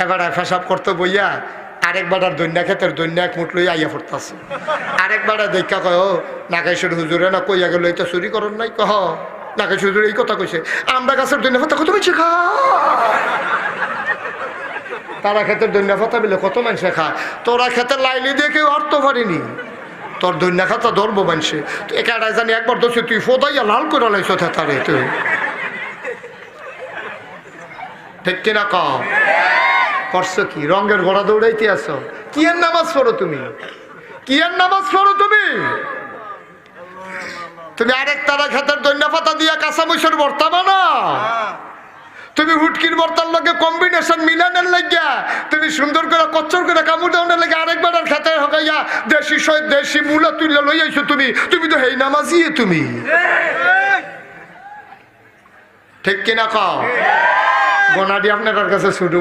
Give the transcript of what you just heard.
এবার পেশাব করতে বইয়া আরেকবার আর দৈন্যা ক্ষেতের দৈন্যা এক মুঠ লই আইয়া পড়তাছে। আরেকবার দেখা কয় ও নাগেশ্বর হুজুরে না কইয়া গেল এটা চুরি করন নাই কহ নাগেশ্বর হুজুর এই কথা কইছে আমরা গাছের দৈন্যা পাতা কত বেশি খা তারা ক্ষেতের দৈন্যা পাতা বলে কত মানুষে খায় তোরা ক্ষেতের লাইলি দিয়ে কেউ হারতে পারিনি তোর দৈন্যা খাতা ধরবো মানুষে তো একাটাই জানি একবার দোষে তুই ফোদাইয়া লাল করে লাইছ তারে তুই ঠিক কিনা কও করছো কি রঙের ঘোড়া দৌড়াইতে আসো কি এর নামাজ পড়ো তুমি কি এর নামাজ পড়ো তুমি তুমি আরেক তারা ক্ষেতের দৈন্যা পাতা দিয়া কাঁচা মৈশের ভর্তা বানা তুমি হুটকির ভর্তার লগে কম্বিনেশন মিলানের লাগিয়া তুমি সুন্দর করে কচ্চর করে কামড় দেওয়ার লাগে আরেকবার আর খেতে হকাইয়া দেশি মূলা তুলে লই আইছো তুমি তুমি তো হেই নামাজি তুমি ঠিক কিনা কও গোনাডি আপনার কাছে ছুটু